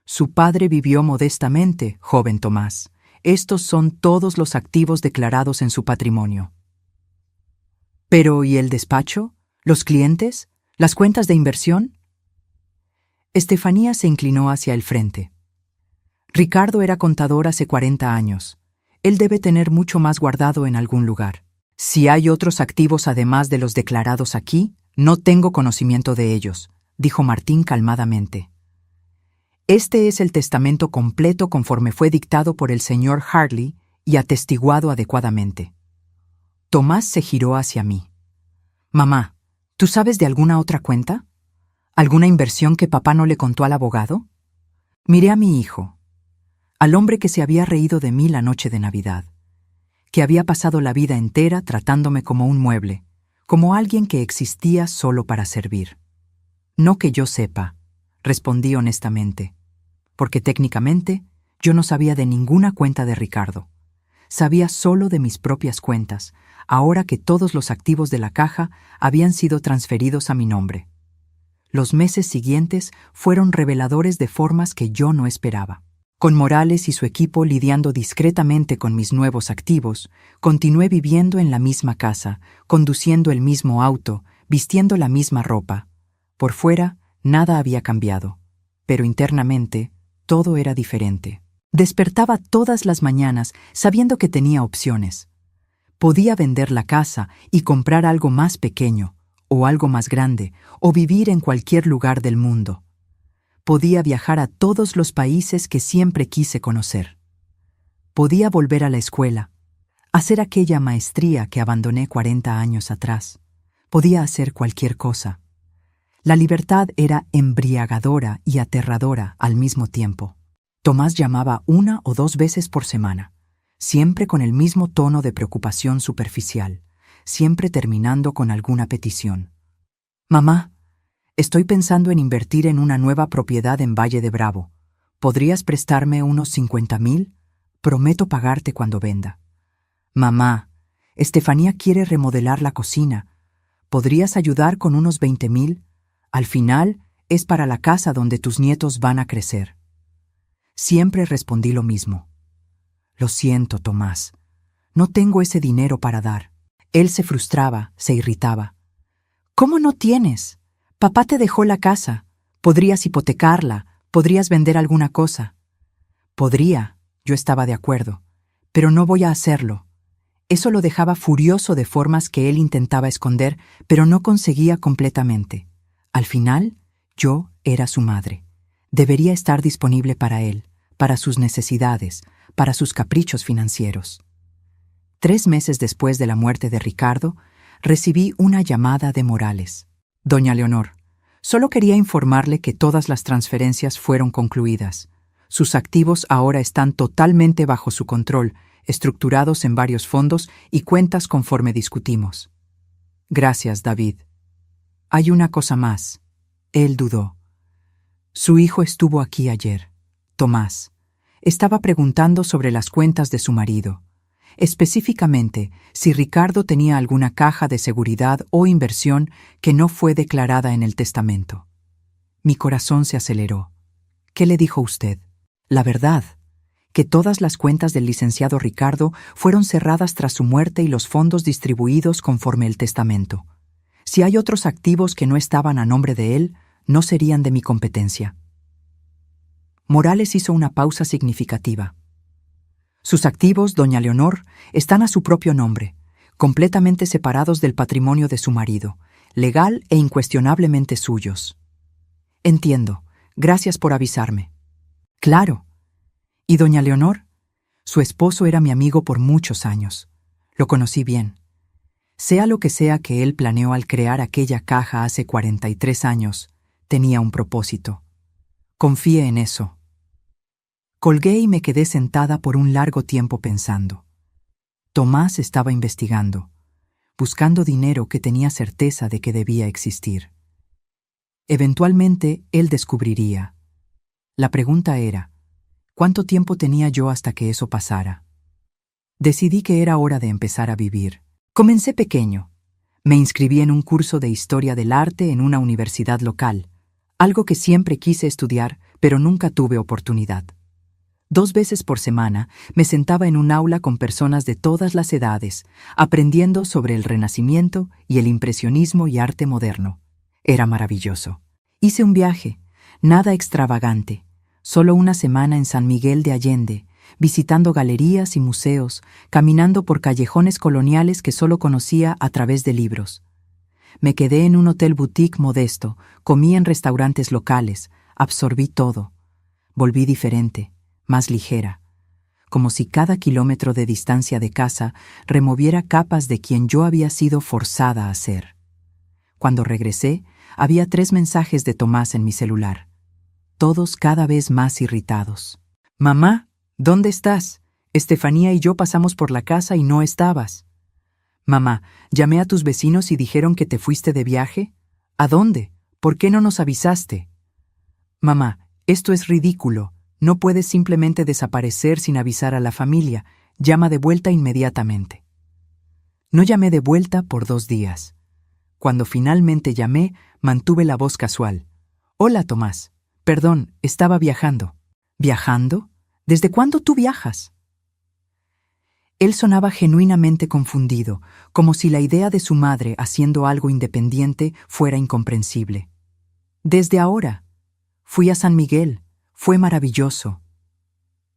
Su padre vivió modestamente, joven Tomás. Estos son todos los activos declarados en su patrimonio. ¿Pero y el despacho? ¿Los clientes? ¿Las cuentas de inversión? Estefanía se inclinó hacia el frente. Ricardo era contador hace 40 años. Él debe tener mucho más guardado en algún lugar. Si hay otros activos además de los declarados aquí, no tengo conocimiento de ellos, dijo Martín calmadamente. Este es el testamento completo conforme fue dictado por el señor Hartley y atestiguado adecuadamente. Tomás se giró hacia mí. Mamá, ¿tú sabes de alguna otra cuenta? ¿Alguna inversión que papá no le contó al abogado? Miré a mi hijo, al hombre que se había reído de mí la noche de Navidad, que había pasado la vida entera tratándome como un mueble, como alguien que existía solo para servir. No que yo sepa, respondí honestamente, porque técnicamente yo no sabía de ninguna cuenta de Ricardo. Sabía solo de mis propias cuentas, ahora que todos los activos de la caja habían sido transferidos a mi nombre. Los meses siguientes fueron reveladores de formas que yo no esperaba. Con Morales y su equipo lidiando discretamente con mis nuevos activos, continué viviendo en la misma casa, conduciendo el mismo auto, vistiendo la misma ropa. Por fuera, nada había cambiado, pero internamente, todo era diferente. Despertaba todas las mañanas sabiendo que tenía opciones. Podía vender la casa y comprar algo más pequeño, o algo más grande, o vivir en cualquier lugar del mundo. Podía viajar a todos los países que siempre quise conocer. Podía volver a la escuela, hacer aquella maestría que abandoné 40 años atrás. Podía hacer cualquier cosa. La libertad era embriagadora y aterradora al mismo tiempo. Tomás llamaba 1 o 2 veces por semana, siempre con el mismo tono de preocupación superficial, siempre terminando con alguna petición. «Mamá, estoy pensando en invertir en una nueva propiedad en Valle de Bravo. ¿Podrías prestarme unos 50,000? Prometo pagarte cuando venda». «Mamá, Estefanía quiere remodelar la cocina. ¿Podrías ayudar con unos 20,000? Al final, es para la casa donde tus nietos van a crecer». Siempre respondí lo mismo. «Lo siento, Tomás. No tengo ese dinero para dar». Él se frustraba, se irritaba. «¿Cómo no tienes? Papá te dejó la casa. Podrías hipotecarla, podrías vender alguna cosa». «Podría», yo estaba de acuerdo, «pero no voy a hacerlo». Eso lo dejaba furioso de formas que él intentaba esconder, pero no conseguía completamente. Al final, yo era su madre. Debería estar disponible para él, para sus necesidades, para sus caprichos financieros. 3 meses después de la muerte de Ricardo, recibí una llamada de Morales. «Doña Leonor, solo quería informarle que todas las transferencias fueron concluidas. Sus activos ahora están totalmente bajo su control, estructurados en varios fondos y cuentas conforme discutimos». «Gracias, David». «Hay una cosa más». Él dudó. «Su hijo estuvo aquí ayer, Tomás. Estaba preguntando sobre las cuentas de su marido. Específicamente, si Ricardo tenía alguna caja de seguridad o inversión que no fue declarada en el testamento». Mi corazón se aceleró. «¿Qué le dijo usted?» «La verdad. que todas las cuentas del licenciado Ricardo fueron cerradas tras su muerte y los fondos distribuidos conforme el testamento. Si hay otros activos que no estaban a nombre de él, no serían de mi competencia. Morales hizo una pausa significativa. Sus activos, doña Leonor, están a su propio nombre, completamente separados del patrimonio de su marido, legal e incuestionablemente suyos. Entiendo. Gracias por avisarme. Claro. ¿Y doña Leonor? Su esposo era mi amigo por muchos años. Lo conocí bien. Sea lo que sea que él planeó al crear aquella caja hace 43 años, tenía un propósito. Confíe en eso. Colgué y me quedé sentada por un largo tiempo pensando. Tomás estaba investigando, buscando dinero que tenía certeza de que debía existir. Eventualmente, él descubriría. La pregunta era, ¿cuánto tiempo tenía yo hasta que eso pasara? Decidí que era hora de empezar a vivir. Comencé pequeño. Me inscribí en un curso de historia del arte en una universidad local, algo que siempre quise estudiar, pero nunca tuve oportunidad. 2 veces por semana me sentaba en un aula con personas de todas las edades, aprendiendo sobre el Renacimiento y el impresionismo y arte moderno. Era maravilloso. Hice un viaje, nada extravagante, solo una semana en San Miguel de Allende, visitando galerías y museos, caminando por callejones coloniales que solo conocía a través de libros. Me quedé en un hotel boutique modesto, comí en restaurantes locales, absorbí todo. Volví diferente, más ligera, como si cada kilómetro de distancia de casa removiera capas de quien yo había sido forzada a ser. Cuando regresé, había 3 mensajes de Tomás en mi celular, todos cada vez más irritados. «Mamá, ¿dónde estás? Estefanía y yo pasamos por la casa y no estabas». «Mamá, llamé a tus vecinos y dijeron que te fuiste de viaje. ¿A dónde? ¿Por qué no nos avisaste?» «Mamá, esto es ridículo. No puedes simplemente desaparecer sin avisar a la familia. Llama de vuelta inmediatamente». No llamé de vuelta por 2 días. Cuando finalmente llamé, mantuve la voz casual. «Hola, Tomás. Perdón, estaba viajando». «¿Viajando? ¿Desde cuándo tú viajas?» Él sonaba genuinamente confundido, como si la idea de su madre haciendo algo independiente fuera incomprensible. «Desde ahora. Fui a San Miguel. Fue maravilloso».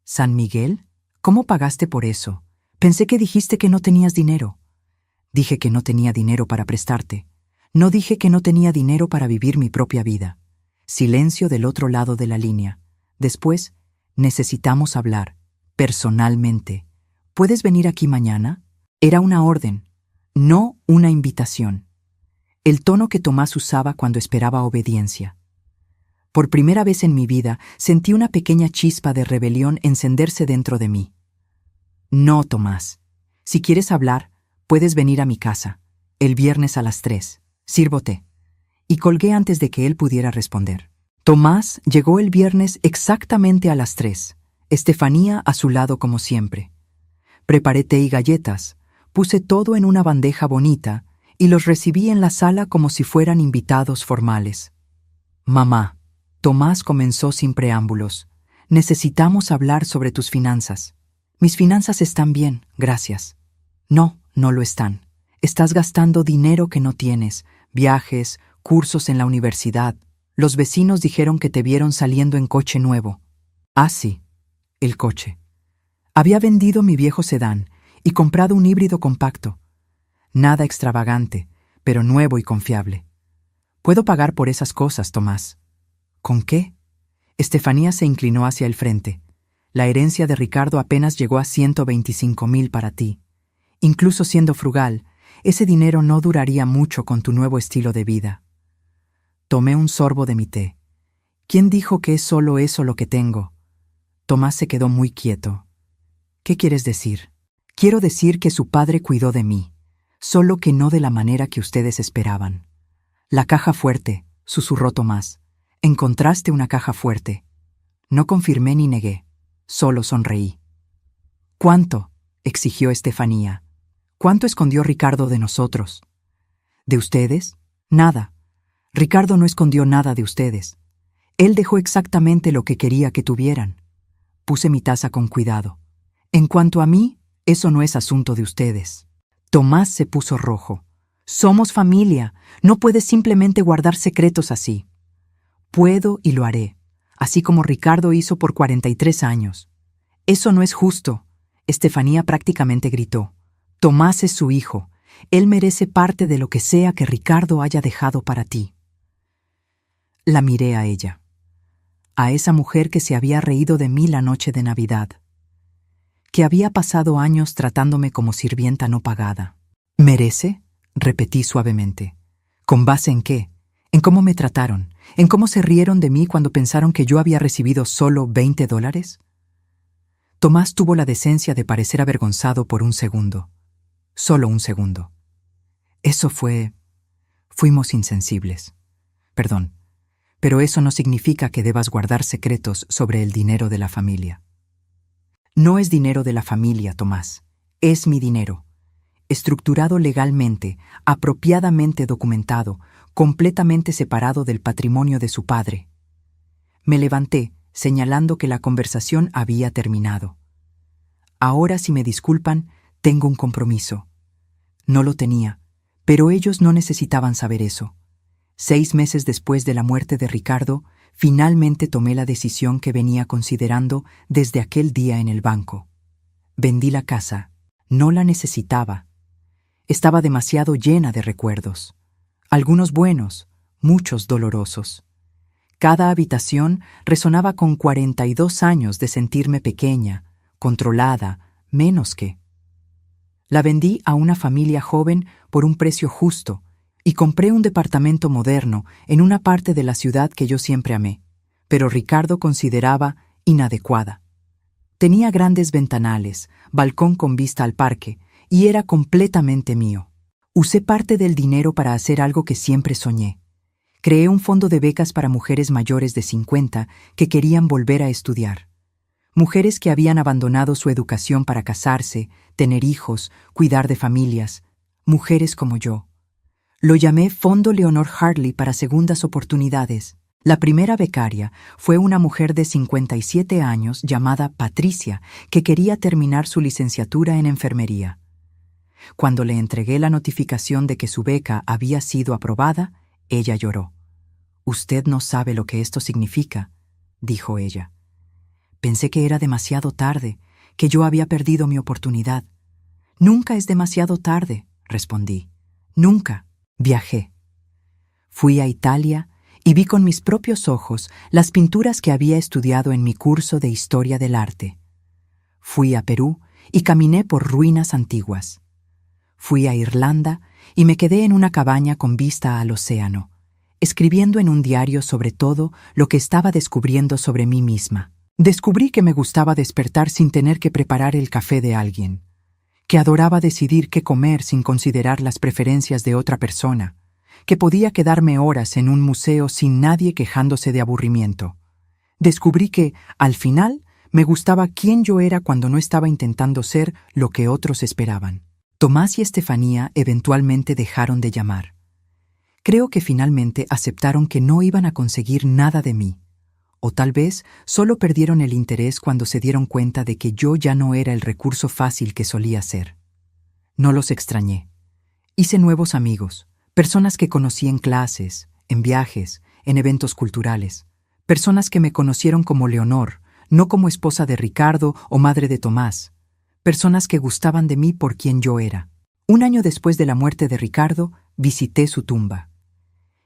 «¿San Miguel? ¿Cómo pagaste por eso? Pensé que dijiste que no tenías dinero». «Dije que no tenía dinero para prestarte. No dije que no tenía dinero para vivir mi propia vida». Silencio del otro lado de la línea. Después, «Necesitamos hablar. Personalmente. ¿Puedes venir aquí mañana?» Era una orden, no una invitación. El tono que Tomás usaba cuando esperaba obediencia. Por primera vez en mi vida sentí una pequeña chispa de rebelión encenderse dentro de mí. «No, Tomás. Si quieres hablar, puedes venir a mi casa. El viernes a las 3. Sirvo té». Y colgué antes de que él pudiera responder. Tomás llegó el viernes exactamente a las 3. Estefanía a su lado como siempre. Preparé té y galletas, puse todo en una bandeja bonita y los recibí en la sala como si fueran invitados formales. «Mamá», Tomás comenzó sin preámbulos, «necesitamos hablar sobre tus finanzas». «Mis finanzas están bien, gracias». «No, no lo están. Estás gastando dinero que no tienes, viajes, cursos en la universidad. Los vecinos dijeron que te vieron saliendo en coche nuevo». «Ah, sí, el coche». Había vendido mi viejo sedán y comprado un híbrido compacto. Nada extravagante, pero nuevo y confiable. «Puedo pagar por esas cosas, Tomás». «¿Con qué?» Estefanía se inclinó hacia el frente. «La herencia de Ricardo apenas llegó a 125,000 para ti. Incluso siendo frugal, ese dinero no duraría mucho con tu nuevo estilo de vida». Tomé un sorbo de mi té. «¿Quién dijo que es solo eso lo que tengo?» Tomás se quedó muy quieto. «¿Qué quieres decir?» «Quiero decir que su padre cuidó de mí, solo que no de la manera que ustedes esperaban». «La caja fuerte», susurró Tomás. «Encontraste una caja fuerte». No confirmé ni negué, solo sonreí. «¿Cuánto?», exigió Estefanía. «¿Cuánto escondió Ricardo de nosotros?» «¿De ustedes? Nada. Ricardo no escondió nada de ustedes. Él dejó exactamente lo que quería que tuvieran». Puse mi taza con cuidado. En cuanto a mí, eso no es asunto de ustedes. Tomás se puso rojo. Somos familia. No puedes simplemente guardar secretos así. Puedo y lo haré, así como Ricardo hizo por 43 años. Eso no es justo. Estefanía prácticamente gritó. Tomás es su hijo. Él merece parte de lo que sea que Ricardo haya dejado para ti. La miré a ella, a esa mujer que se había reído de mí la noche de Navidad, que había pasado años tratándome como sirvienta no pagada. ¿Merece? Repetí suavemente. ¿Con base en qué? ¿En cómo me trataron? ¿En cómo se rieron de mí cuando pensaron que yo había recibido solo $20? Tomás tuvo la decencia de parecer avergonzado por un segundo. Solo un segundo. Eso fue... Fuimos insensibles. Perdón, pero eso no significa que debas guardar secretos sobre el dinero de la familia. No es dinero de la familia, Tomás. Es mi dinero. Estructurado legalmente, apropiadamente documentado, completamente separado del patrimonio de su padre. Me levanté, señalando que la conversación había terminado. Ahora, si me disculpan, tengo un compromiso. No lo tenía, pero ellos no necesitaban saber eso. 6 meses después de la muerte de Ricardo, finalmente tomé la decisión que venía considerando desde aquel día en el banco. Vendí la casa. No la necesitaba. Estaba demasiado llena de recuerdos. Algunos buenos, muchos dolorosos. Cada habitación resonaba con 42 años de sentirme pequeña, controlada, menos que. La vendí a una familia joven por un precio justo y compré un departamento moderno en una parte de la ciudad que yo siempre amé, pero Ricardo consideraba inadecuada. Tenía grandes ventanales, balcón con vista al parque, y era completamente mío. Usé parte del dinero para hacer algo que siempre soñé. Creé un fondo de becas para mujeres mayores de 50 que querían volver a estudiar. Mujeres que habían abandonado su educación para casarse, tener hijos, cuidar de familias. Mujeres como yo. Lo llamé Fondo Leonor Hartley para segundas oportunidades. La primera becaria fue una mujer de 57 años llamada Patricia, que quería terminar su licenciatura en enfermería. Cuando le entregué la notificación de que su beca había sido aprobada, ella lloró. «Usted no sabe lo que esto significa», dijo ella. Pensé que era demasiado tarde, que yo había perdido mi oportunidad. «Nunca es demasiado tarde», respondí. «Nunca». Viajé. Fui a Italia y vi con mis propios ojos las pinturas que había estudiado en mi curso de Historia del Arte. Fui a Perú y caminé por ruinas antiguas. Fui a Irlanda y me quedé en una cabaña con vista al océano, escribiendo en un diario sobre todo lo que estaba descubriendo sobre mí misma. Descubrí que me gustaba despertar sin tener que preparar el café de alguien, que adoraba decidir qué comer sin considerar las preferencias de otra persona, que podía quedarme horas en un museo sin nadie quejándose de aburrimiento. Descubrí que, al final, me gustaba quién yo era cuando no estaba intentando ser lo que otros esperaban. Tomás y Estefanía eventualmente dejaron de llamar. Creo que finalmente aceptaron que no iban a conseguir nada de mí. O tal vez solo perdieron el interés cuando se dieron cuenta de que yo ya no era el recurso fácil que solía ser. No los extrañé. Hice nuevos amigos, personas que conocí en clases, en viajes, en eventos culturales, personas que me conocieron como Leonor, no como esposa de Ricardo o madre de Tomás, personas que gustaban de mí por quien yo era. 1 año después de la muerte de Ricardo, visité su tumba.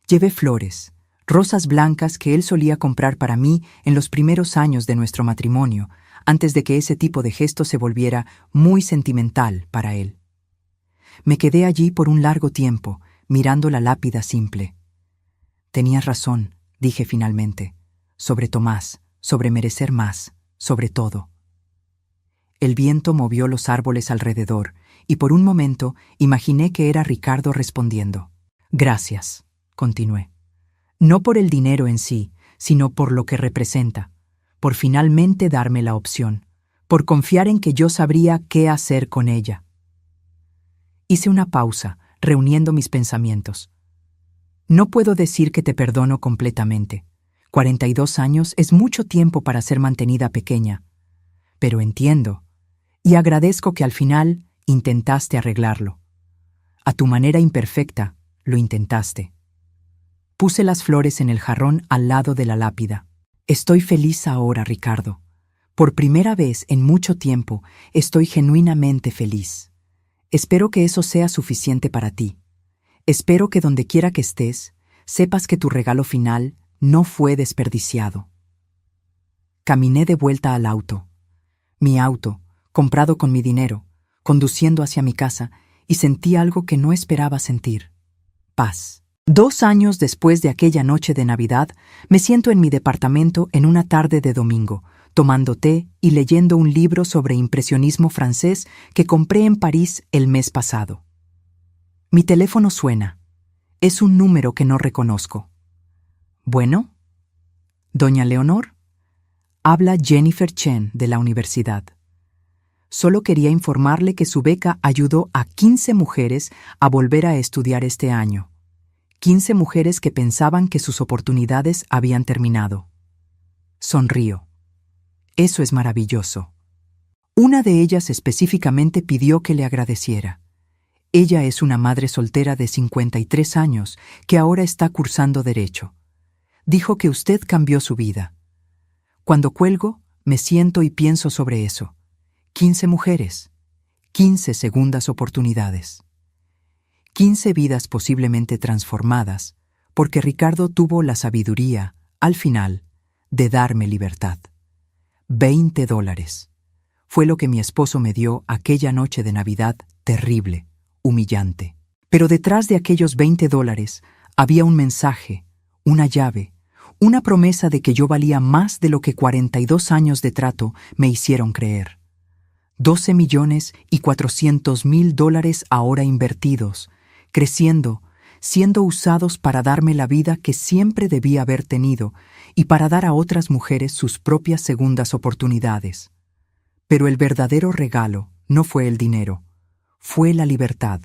Llevé flores, rosas blancas que él solía comprar para mí en los primeros años de nuestro matrimonio, antes de que ese tipo de gesto se volviera muy sentimental para él. Me quedé allí por un largo tiempo, mirando la lápida simple. Tenías razón, dije finalmente, sobre Tomás, sobre merecer más, sobre todo. El viento movió los árboles alrededor, y por un momento imaginé que era Ricardo respondiendo. Gracias, continué. No por el dinero en sí, sino por lo que representa, por finalmente darme la opción, por confiar en que yo sabría qué hacer con ella. Hice una pausa, reuniendo mis pensamientos. No puedo decir que te perdono completamente. 42 años es mucho tiempo para ser mantenida pequeña. pero entiendo, y agradezco que al final intentaste arreglarlo. A tu manera imperfecta, lo intentaste. Puse las flores en el jarrón al lado de la lápida. Estoy feliz ahora, Ricardo. Por primera vez en mucho tiempo, estoy genuinamente feliz. Espero que eso sea suficiente para ti. Espero que donde quiera que estés, sepas que tu regalo final no fue desperdiciado. Caminé de vuelta al auto. Mi auto, comprado con mi dinero, conduciendo hacia mi casa, y sentí algo que no esperaba sentir. Paz. 2 años después de aquella noche de Navidad, me siento en mi departamento en una tarde de domingo, tomando té y leyendo un libro sobre impresionismo francés que compré en París el mes pasado. Mi teléfono suena. Es un número que no reconozco. ¿Bueno? ¿Doña Leonor? Habla Jennifer Chen de la universidad. Solo quería informarle que su beca ayudó a 15 mujeres a volver a estudiar este año. 15 mujeres que pensaban que sus oportunidades habían terminado. Sonrío. Eso es maravilloso. Una de ellas específicamente pidió que le agradeciera. Ella es una madre soltera de 53 años que ahora está cursando Derecho. Dijo que usted cambió su vida. Cuando cuelgo, me siento y pienso sobre eso. 15 mujeres, 15 segundas oportunidades. 15 vidas posiblemente transformadas, porque Ricardo tuvo la sabiduría, al final, de darme libertad. $20. Fue lo que mi esposo me dio aquella noche de Navidad terrible, humillante. Pero detrás de aquellos $20 había un mensaje, una llave, una promesa de que yo valía más de lo que 42 años de trato me hicieron creer. $12.400.000 ahora invertidos, creciendo, siendo usados para darme la vida que siempre debía haber tenido y para dar a otras mujeres sus propias segundas oportunidades. Pero el verdadero regalo no fue el dinero, fue la libertad,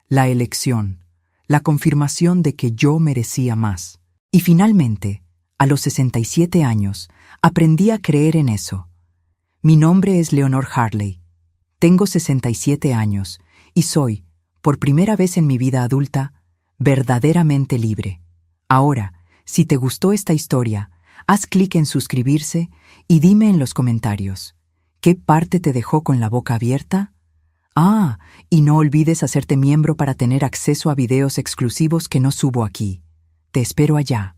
la elección, la confirmación de que yo merecía más. Y finalmente, a los 67 años, aprendí a creer en eso. Mi nombre es Leonor Harley. Tengo 67 años y soy, por primera vez en mi vida adulta, verdaderamente libre. Ahora, si te gustó esta historia, haz clic en suscribirse y dime en los comentarios, ¿qué parte te dejó con la boca abierta? Y no olvides hacerte miembro para tener acceso a videos exclusivos que no subo aquí. Te espero allá.